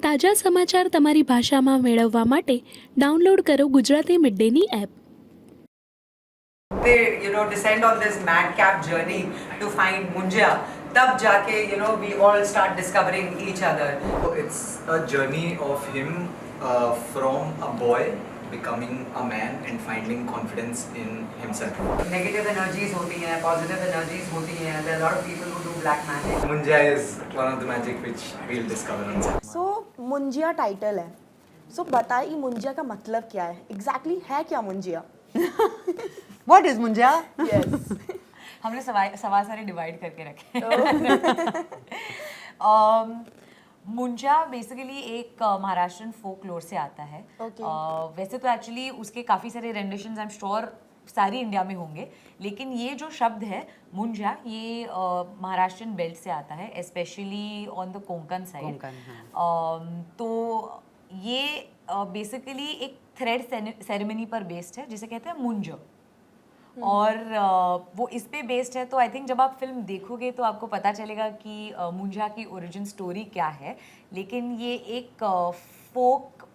તાજા સમાચાર તમારી ભાષામાં મેળવવા માટે ડાઉનલોડ કરો Gujarati mid Danny app. They descend on this madcap journey to find Munjya. तब जाके we all start discovering each other. So it's a journey of him from a boy becoming a man and finding confidence in himself. Negative energies होती हैं, positive energies होती हैं. There are a lot of people who do black magic. Munjya is one of the magic which we'll discover on set. So Munjya title है. सो बताइए मुंजिया का मतलब क्या है? एग्जैक्टली है क्या Munjya? What is Munjya? Yes. हमने सवाल सारे डिवाइड करके रखे मुंजा बेसिकली एक महाराष्ट्रन फोकलोर से आता है. Okay. वैसे तो एक्चुअली उसके काफ़ी सारे रेंडिशंस आई एम श्योर सारी इंडिया में होंगे, लेकिन ये जो शब्द है मुंजा ये महाराष्ट्रन बेल्ट से आता है, specially on the Konkan side. तो ये बेसिकली एक थ्रेड सेरेमनी पर बेस्ड है जिसे कहते हैं मुंज. और वो इस पे बेस्ड है. तो आई थिंक जब आप फिल्म देखोगे तो आपको पता चलेगा कि मुंजा की ओरिजिन स्टोरी क्या है, लेकिन ये एक फोक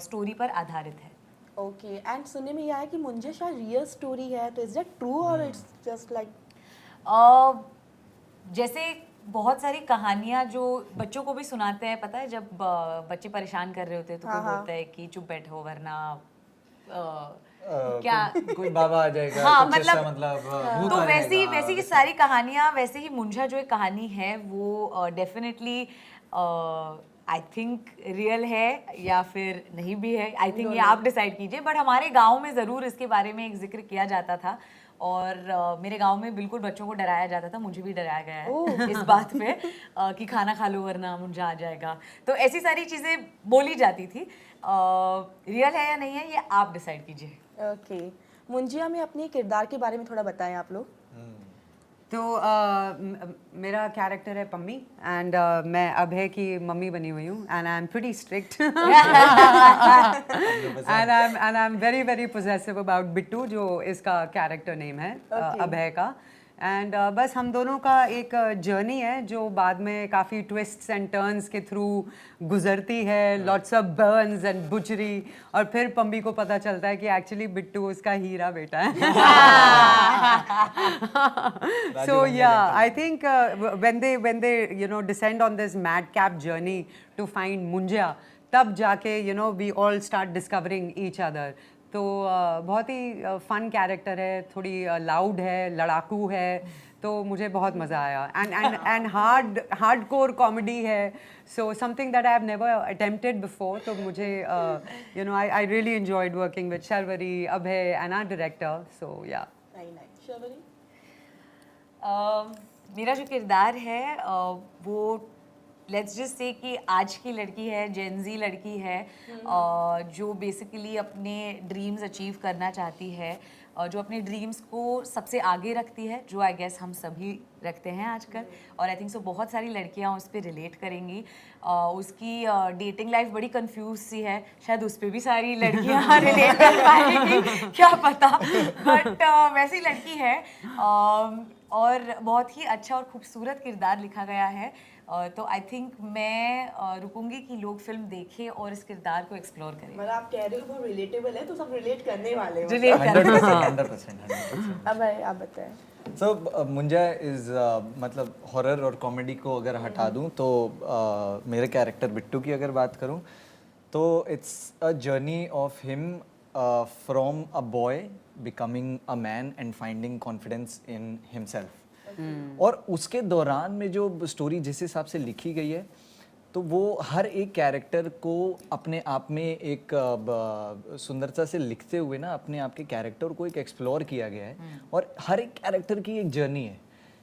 स्टोरी पर आधारित है. ओके. एंड सुनने में यह है कि मुंजिया शायद रियल स्टोरी है. तो इज दैट ट्रू और इट्स जस्ट लाइक जैसे बहुत सारी कहानियाँ जो बच्चों को भी सुनाते हैं, पता है जब बच्चे परेशान कर रहे होते हैं तो कोई बोलता है कि चुप बैठो वरना क्या कोई बाबा आ जाएगा. हाँ, कुछ ऐसा मतलब तो वैसी की सारी कहानियाँ. वैसे ही मुंजा जो एक कहानी है वो डेफिनेटली आई थिंक रियल है या फिर नहीं भी है. आई थिंक ये आप डिसाइड कीजिए. बट हमारे गांव में ज़रूर इसके बारे में एक जिक्र किया जाता था और मेरे गांव में बिल्कुल बच्चों को डराया जाता था. मुझे भी डराया गया है इस बात पे कि खाना खा लो वरना मुंजा आ जाएगा. तो ऐसी सारी चीज़ें बोली जाती थी. रियल है या नहीं है ये आप डिसाइड कीजिए. ओके. मुंजिया में अपने किरदार के बारे में थोड़ा बताएं आप लोग. तो मेरा कैरेक्टर है पम्मी एंड मैं अभय की मम्मी बनी हुई हूँ and I am pretty strict and I am very very possessive about Bittu जो इसका कैरेक्टर नेम है अभय का. एंड बस हम दोनों का एक जर्नी है जो बाद में काफ़ी ट्विस्ट्स एंड टर्न्स के थ्रू गुजरती है. Lots of Burns and बुचरी. और फिर पम्मी को पता चलता है कि एक्चुअली बिट्टू उसका हीरा बेटा है. So yeah, I think when they descend on this madcap journey to find Munjya, तब जाके we all start discovering each other. तो बहुत ही फन कैरेक्टर है, थोड़ी लाउड है, लड़ाकू है. तो मुझे बहुत मज़ा आया. एंड हार्डकोर कॉमेडी है. So something that I have never attempted before. तो मुझे I really enjoyed working with Sharvari, Abhay and our director. So yeah. Sharvari. मेरा जो किरदार है वो लेट्स जस्ट से कि आज की लड़की है, जेनजी लड़की है जो बेसिकली अपने ड्रीम्स अचीव करना चाहती है, जो अपने ड्रीम्स को सबसे आगे रखती है, जो आई गेस हम सभी रखते हैं आजकल. और आई थिंक सो बहुत सारी लड़कियां उस पर रिलेट करेंगी. उसकी डेटिंग लाइफ बड़ी कंफ्यूज सी है, शायद उस पर भी सारी लड़कियां रिलेट कर पाएंगी, क्या पता. बट वैसी लड़की है और बहुत ही अच्छा और खूबसूरत किरदार लिखा गया है. तो आई थिंक मैं रुकूंगी कि लोग फिल्म देखें और इस किरदार को एक्सप्लोर करें. मतलब आप कह रहे हो बहुत रिलेटेबल है तो सब रिलेट करने वाले हैं. रिलेट करें. 100%. अब आप बताएं. So मुंजा इज मतलब हॉरर और कॉमेडी को अगर हटा दूं तो मेरे कैरेक्टर बिट्टू की अगर बात करूं तो it's a journey of him from a boy becoming a man and finding confidence in himself. और उसके दौरान में जो स्टोरी जिस हिसाब से लिखी गई है तो वो हर एक कैरेक्टर को अपने आप में एक सुंदरता से लिखते हुए ना अपने आप के कैरेक्टर को एक एक्सप्लोर किया गया है. और हर एक कैरेक्टर की एक जर्नी है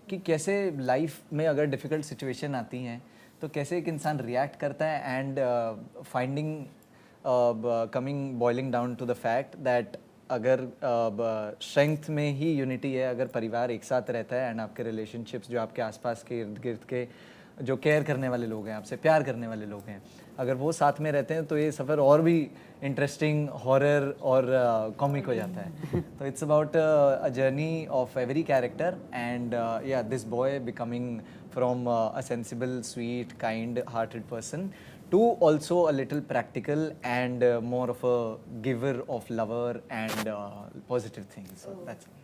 कि कैसे लाइफ में अगर डिफ़िकल्ट सिचुएशन आती हैं तो कैसे एक इंसान रिएक्ट करता है and finding coming boiling down to the fact that अगर स्ट्रेंथ में ही यूनिटी है, अगर परिवार एक साथ रहता है एंड आपके रिलेशनशिप्स जो आपके आसपास के इर्द गिर्द के जो केयर करने वाले लोग हैं, आपसे प्यार करने वाले लोग हैं, अगर वो साथ में रहते हैं तो ये सफ़र और भी इंटरेस्टिंग, हॉरर और कॉमिक हो जाता है. तो it's about a journey of every character and yeah this boy becoming from a sensible, sweet, kind hearted person to also a little practical and more of a giver of lover and positive things. So that's it.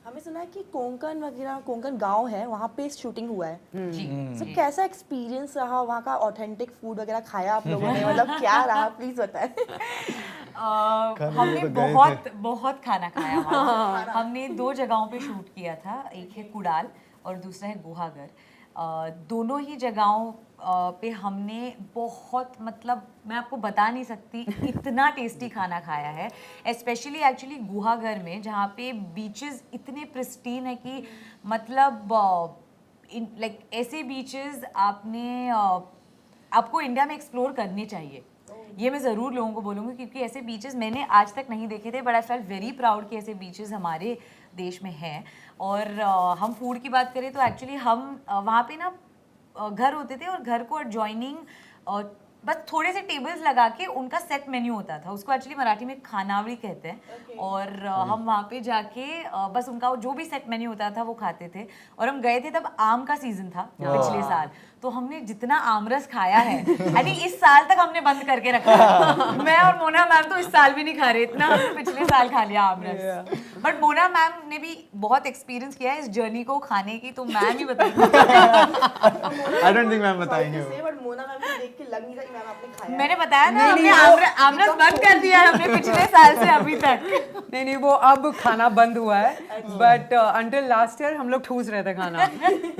हमें सुना है कि कोंकण वगैरह कोंकण गांव है वहाँ पे shooting हुआ है जी सो कैसा एक्सपीरियंस रहा वहाँ का ऑथेंटिक फूड वगैरह खाया आप लोगों ने मतलब क्या रहा प्लीज बताएं हमने बहुत बहुत खाना खाया वहाँ। हमने 2 जगहों पे शूट किया था, एक है कुडाल और दूसरा है गुहागर। दोनों ही जगहों पे हमने बहुत, मतलब मैं आपको बता नहीं सकती इतना टेस्टी खाना खाया है। स्पेशली एक्चुअली गुहागर में, जहाँ पे बीचेस इतने प्रिस्टीन है कि मतलब लाइक ऐसे बीचेस आपको इंडिया में एक्सप्लोर करने चाहिए। ये मैं ज़रूर लोगों को बोलूँगी, क्योंकि ऐसे बीचेस मैंने आज तक नहीं देखे थे, but I felt very proud कि ऐसे बीचेस हमारे देश में हैं। और हम फूड की बात करें तो एक्चुअली हम वहाँ पे ना घर होते थे और घर को एडजॉइनिंग बस थोड़े से टेबल्स लगा के उनका सेट मेन्यू होता था, उसको एक्चुअली मराठी में खानावड़ी कहते हैं। और हम वहाँ पे जाके बस उनका जो भी सेट मेन्यू होता था वो खाते थे। और हम गए थे तब आम का सीजन था पिछले साल, तो हमने जितना आमरस खाया है यानी इस साल तक हमने बंद करके रखा है। मैं और मोना मैम तो इस साल भी नहीं खा रहे, इतना हमने पिछले साल खा लिया आमरस। बट मोना मैम ने भी बहुत एक्सपीरियंस किया है इस जर्नी को खाने की, तो मैम ही बताएंगे। I don't think मैम बताएंगे वो। बट मोना मैम को देख के लग नहीं रहा कि मैम आपने खाया मैंने बताया ना, हमने आमरस बंद कर दिया है हमने पिछले साल से अभी तक। नहीं वो अब खाना बंद हुआ है, बट अंटिल लास्ट ईयर हम लोग ठूस रहे थे खाना।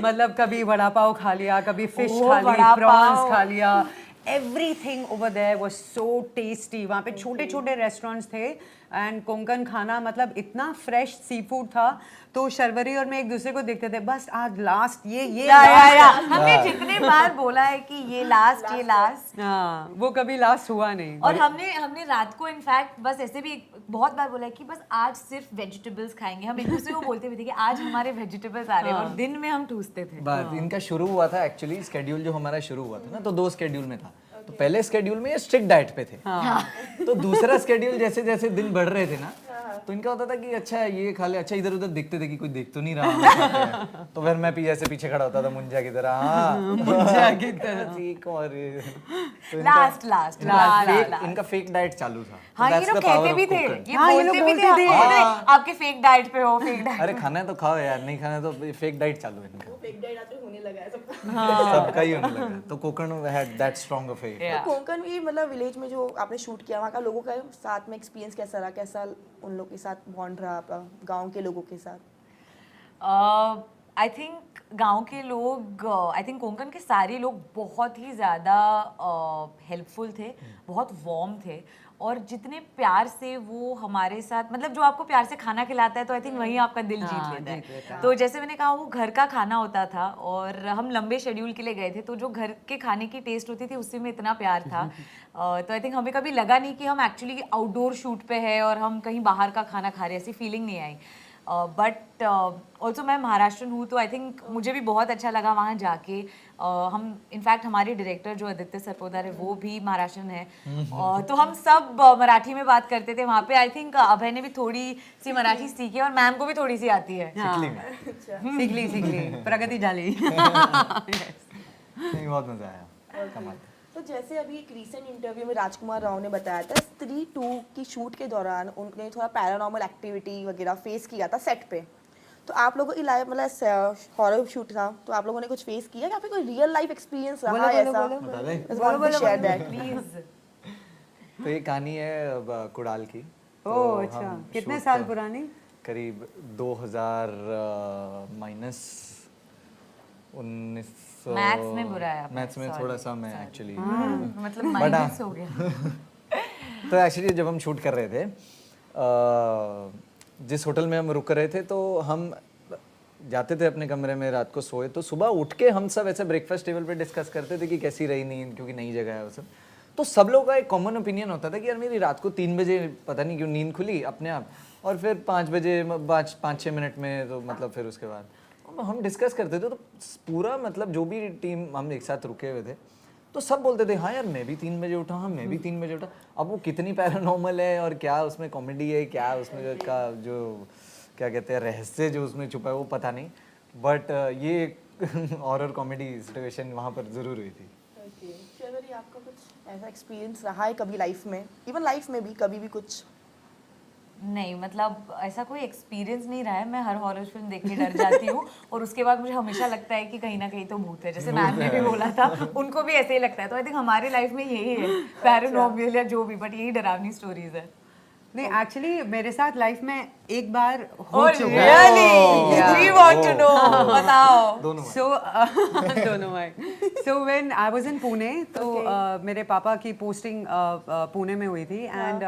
मतलब कभी वड़ा पाव खा लिया, कभी फिश खा ली, वड़ा प्रॉन्स पाव। खा लिया। Everything over there was so tasty. वहाँ पे छोटे छोटे रेस्टोरेंट्स थे एंड कोंकण खाना मतलब इतना फ्रेश सी फूड था। तो शर्वरी और मैं एक दूसरे को देखते थे, बस आज लास्ट ये या। हमने जितने बार बोला है कि ये लास्ट। हाँ, वो कभी लास्ट हुआ नहीं। और हमने रात को इनफैक्ट बस ऐसे भी बहुत बार बोला है कि बस आज सिर्फ वेजिटेबल्स खाएंगे। हम एक दूसरे को बोलते भी थे कि आज हमारे वेजिटेबल्स आ रहे हैं, और दिन में हम ठूसते थे। बस इनका शुरू हुआ था एक्चुअली, स्केड्यूल जो हमारा शुरू हुआ था ना, तो 2 स्केड्यूल में था। तो पहले स्केड्यूल में ये स्ट्रिक्ट डाइट पे थे। तो दूसरा स्केड्यूल जैसे जैसे दिन बढ़ रहे थे ना, तो इनका होता था कि अच्छा ये खा ले, अच्छा इधर उधर देखते थे कि कोई देख तो नहीं रहा, हम खाते हैं। तो फिर मैं ऐसे पीछे खड़ा होता था मुंजा की तरह। हाँ मुंजा की तरह। ठीक। और तो लास्ट इनका फेक डाइट चालू था। हाँ, ये That's लोग the power कहते of भी थे, Konkan। ये हाँ, ये बोलते लोग भी थे, बोलते थे। आपको बोलते थे, आपके फेक डाइट पे हो, फेक डाइट। अरे खाना है तो खाओ यार, नहीं खाना है तो फेक डाइट चालू है इनका। फेक डाइट आते होने लगा है सबका सबका ही होने लगा। तो Konkan had that strong of fake. Yeah. Konkan भी मतलब विलेज में जो आपने शूट किया वहाँ का लोगों का साथ में एक्सपीरियंस कैसा रहा, कैसा उन लोग के साथ बॉन्ड रहा आपका गांव के लोगों के साथ? आई थिंक गांव के लोग, आई थिंक कोंकण के सारे लोग बहुत ही ज़्यादा हेल्पफुल थे, बहुत वार्म थे। और जितने प्यार से वो हमारे साथ, मतलब जो आपको प्यार से खाना खिलाता है तो आई थिंक वही आपका दिल जीत लेता है। तो जैसे मैंने कहा, वो घर का खाना होता था और हम लंबे शेड्यूल के लिए गए थे, तो जो घर के खाने की टेस्ट होती थी उससे में इतना प्यार था। तो आई थिंक हमें कभी लगा नहीं कि हम एक्चुअली आउटडोर शूट पे है और हम कहीं बाहर का खाना खा रहे हैं, ऐसी फीलिंग नहीं आई। बट ऑल्सो मैं महाराष्ट्रन हूँ, तो आई थिंक मुझे भी बहुत अच्छा लगा वहाँ जाके। हम इनफैक्ट हमारे डायरेक्टर जो आदित्य सरपोदार है वो भी महाराष्ट्रन है। तो हम सब मराठी में बात करते थे वहाँ पे। आई थिंक अभय ने भी थोड़ी सी मराठी सीखी और मैम को भी थोड़ी सी आती है। सीख ली प्रगति झाली। नहीं, बहुत मजा आया, कमाल। तो जैसे अभी एक रीसेंट इंटरव्यू में राजकुमार राव ने बताया था, स्त्री 2 की शूट के दौरान उन्होंने थोड़ा पैरानॉर्मल एक्टिविटी वगैरह फेस किया था सेट पे। तो आप लोगों की लाइफ मतलब हॉरर शूट था, तो आप लोगों ने कुछ फेस किया या फिर कोई रियल लाइफ एक्सपीरियंस रहा ऐसा? बता दें। Share that please. तो ये कहानी है अब कुडाल की। ओह अच्छा, कितने साल पुरानी? करीब 2000 माइनस 1900। मैथ्स में बुरा है आपका, मैथ्स में थोड़ा सा मैं एक्चुअली। मतलब माइनस हो गया। तो एक्चुअली जब हम शूट कर रहे थे, जिस होटल में हम रुक रहे थे, तो हम जाते थे अपने कमरे में, रात को सोए तो सुबह उठ के हम सब ऐसे ब्रेकफास्ट टेबल पे डिस्कस करते थे कि कैसी रही नींद, क्योंकि नई जगह है वो सब। तो सब लोगों का एक कॉमन ओपिनियन होता था कि यार मेरी रात को 3 बजे पता नहीं क्यों नींद खुली अपने आप, और फिर 5 बजे 5-6 मिनट में, तो मतलब फिर उसके बाद हम डिस्कस करते थे। तो पूरा मतलब जो भी टीम हम एक साथ रुके हुए थे, तो सब बोलते थे हाँ यार मैं भी 3 बजे उठा, हाँ मैं भी 3 बजे उठा। अब वो कितनी पैरानॉर्मल है और क्या उसमें कॉमेडी है, क्या उसमें का जो क्या कहते हैं रहस्य जो उसमें छुपा है वो पता नहीं, बट ये हॉरर कॉमेडी सिचुएशन वहाँ पर ज़रूर हुई थी। चलो आपका कुछ ऐसा एक्सपीरियंस रहा है कभी लाइफ में, इवन लाइफ में भी कभी भी कुछ? नहीं, मतलब ऐसा कोई एक्सपीरियंस नहीं रहा है। मैं हर हॉरर फिल्म देख के डर जाती हूँ और उसके बाद मुझे हमेशा लगता है कि कहीं ना कहीं तो भूत है, जैसे मैम ने भी बोला था, उनको भी ऐसे ही लगता है। तो आई थिंक हमारी लाइफ में यही है, पैरानॉर्मल या जो भी, बट यही डरावनी स्टोरीज है। नहीं, एक्चुअली मेरे साथ लाइफ में एक बार हो Oh, चुका है। really? We want to know. बताओ। दोनों So दोनों भाई। So when I was in Pune, तो मेरे पापा की पोस्टिंग पुणे में हुई थी एंड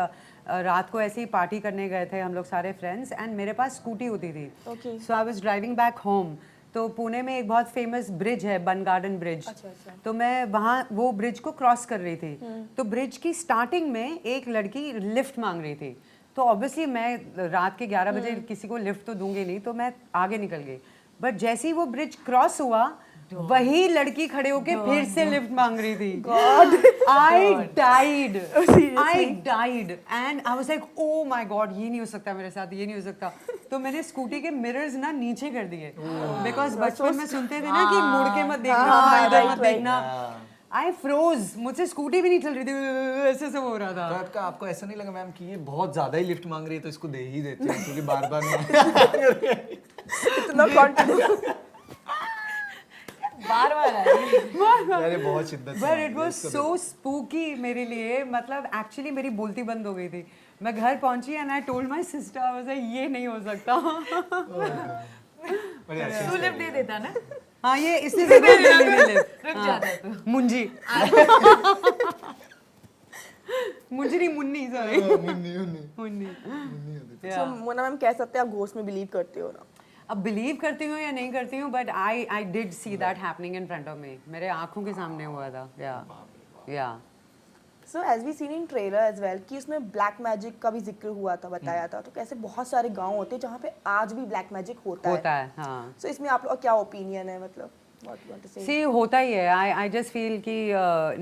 रात को ऐसे ही पार्टी करने गए थे हम लोग सारे फ्रेंड्स एंड मेरे पास स्कूटी होती थी। Okay. So I was driving back home. तो पुणे में एक बहुत फेमस ब्रिज है, बन गार्डन ब्रिज। अच्छा। तो मैं वहाँ वो ब्रिज को क्रॉस कर रही थी। तो ब्रिज की स्टार्टिंग में एक लड़की लिफ्ट मांग रही थी। तो ऑब्वियसली मैं रात के 11 बजे किसी को लिफ्ट तो दूंगी नहीं, तो मैं आगे निकल गई। बट जैसे ही वो ब्रिज क्रॉस हुआ, वही लड़की खड़े होके फिर से लिफ्ट मांग रही थी। I died and I was like, oh my god, ये नहीं हो सकता मेरे साथ, ये नहीं हो सकता। तो मैंने स्कूटी के मिरर्स ना नीचे कर दिए, बिकॉज बचपन में सुनते थे ना कि मुड़ के मत देखना, इधर मत देखना। आई फ्रोज, मुझसे स्कूटी भी नहीं चल रही थी, ऐसे सब हो रहा था। तो आपको ऐसा नहीं लगा मैम कि ये बहुत ज्यादा ही लिफ्ट मांग रही है तो इसको दे ही देते हैं क्योंकि बार बार इतना कॉन्फिडेंस? बार बार आ रही है। अरे बहुत शिद्दत से बट मांग इट वाज सो स्पूकी मेरे लिए, मतलब एक्चुअली मेरी बोलती बंद हो गई थी। मैं घर पहुंची and I told my sister, I was like ये नहीं हो सकता। बड़ी अच्छी तू लिफ्ट दे देता ना, हाँ, ये इसलिए से मैं दिल्ली में रुक जाता है तू। मुंजी मुंजी नहीं, मुन्नी, सॉरी मुन्नी। सो मोना मैम कह सकते हैं आप घोस्ट में बिलीव करते हो ना? अब बिलीव करती हूँ या नहीं करती हूँ, but I did see that happening in front of me, मेरे आंखों के सामने हुआ था। Yeah so as we seen in trailer as well कि उसमें ब्लैक मैजिक का भी जिक्र हुआ था, बताया था। तो कैसे बहुत सारे गांव होते हैं जहाँ पे आज भी ब्लैक मैजिक होता है। हाँ। सो इसमें आप लोग का क्या ओपिनियन है, मतलब व्हाट यू वांट टू से? सी, होता ही है। आई जस्ट फील कि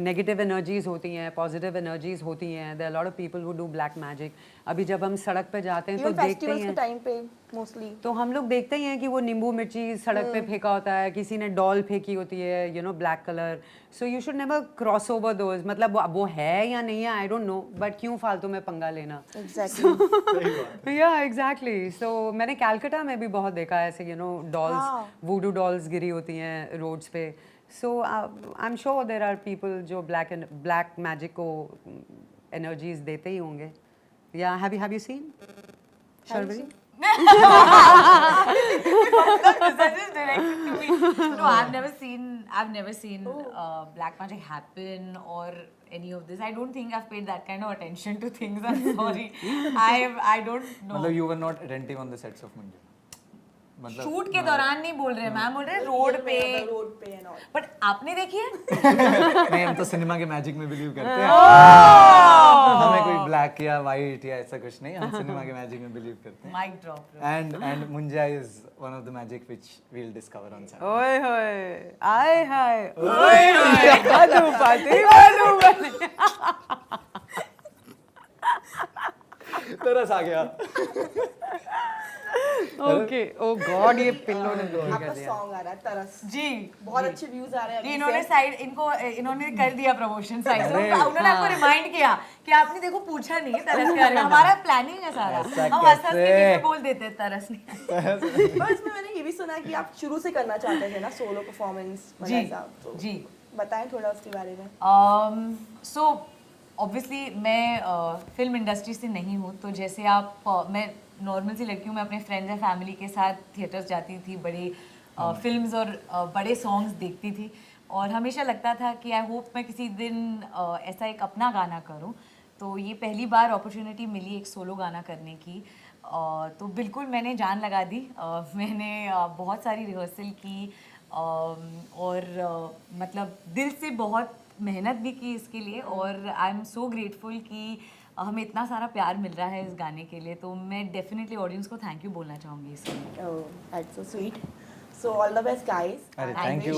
नेगेटिव एनर्जीज होती हैं, पॉजिटिव एनर्जीज होती हैं। There are lot of people who do black magic. अभी जब हम सड़क पे जाते हैं तो देखते फेस्टिवल्स के हैं, टाइम पे मोस्टली तो हम लोग देखते ही हैं कि वो नींबू मिर्ची सड़क पे फेंका होता है, किसी ने डॉल फेंकी होती है, you know, black colour. So you should never cross over those. मतलब वो है या नहीं है, आई डोंट नो, बट क्यों फालतू में पंगा लेना। एग्जैक्टली। या एग्जैक्टली। सो मैंने कैलकाटा में भी बहुत देखा है ऐसे, you know, dolls, voodoo dolls गिरी होती हैं रोड्स पे। So I am sure there are people जो ब्लैक मैजिक को एनर्जीज देते ही होंगे। Yeah have you seen Sharvari? Such is directed to me. No, I've never seen black magic happen or any of this. I don't think I've paid that kind of attention to things. I'm sorry. I don't know. मतलब you were not attentive on the sets of Munja. मतलब shoot के दौरान नहीं बोल रहे, ma'am बोल रहे road पे एंड ऑल। बट आपने देखी है? नहीं, हम तो सिनेमा के मैजिक में बिलीव करते हैं। हमें कोई ब्लैक या वाइट या ऐसा कुछ नहीं, हम सिनेमा के मैजिक में बिलीव करते हैं। Mic drop. And Munja is one of the magic which we'll discover on Saturday. ओए होए, आए हाय, ओए होए, मधुपति मधुबनी। तरस आ गया। ओके, ओ गॉड, ये पिल्लो ने दुखी आपका कर दिया। सॉन्ग आ रहा है तरस, जी, बहुत अच्छे व्यूज आ रहे हैं जी, अभी इन्होंने से। साइड इन्होंने कर दिया प्रमोशन साइड से। उन्होंने आपको रिमाइंड किया कि आपने देखो पूछा नहीं तरस के बारे में। हमारा प्लानिंग है सारा, ऐसा हम हंस के कैसे? बीच में बोल देते हैं तरस नहीं। पर इसमें मैंने ये भी सुना कि आप शुरू से करना चाहते थे ना सोलो परफॉर्मेंस जी, तो जी। बताएं थोड़ा उसके बारे में। सो ऑब्वियसली मैं फिल्म इंडस्ट्री से नहीं हूँ, तो जैसे आप मैं नॉर्मल सी लड़की हूँ, मैं अपने फ्रेंड्स एंड फैमिली के साथ थिएटर्स जाती थी, बड़े फिल्म्स और बड़े सॉन्ग्स देखती थी, और हमेशा लगता था कि आई होप मैं किसी दिन ऐसा एक अपना गाना करूँ। तो ये पहली बार अपॉर्चुनिटी मिली एक सोलो गाना करने की, तो बिल्कुल मैंने जान लगा दी। मैंने बहुत सारी रिहर्सल की और मतलब दिल से बहुत मेहनत भी की इसके लिए, और आई एम सो ग्रेटफुल कि हमें इतना सारा प्यार मिल रहा है इस गाने के लिए। तो मैं डेफिनेटली ऑडियंस को थैंक यू बोलना चाहूँगी इसके लिए। That's so sweet. So all the best guys. अरे thank you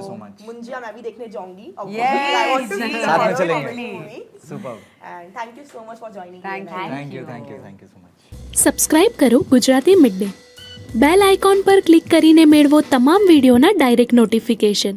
so much. Munjya मैं भी देखने जाऊंगी। Yes, साथ में चलेंगे। Superb. And thank you so much for joining. Thank Thank you so much. Subscribe કરો Gujarati mid day bell icon પર ક્લિક કરીને મેળવો તમામ વિડીયોના ડાયરેક્ટ નોટિફિકેશન.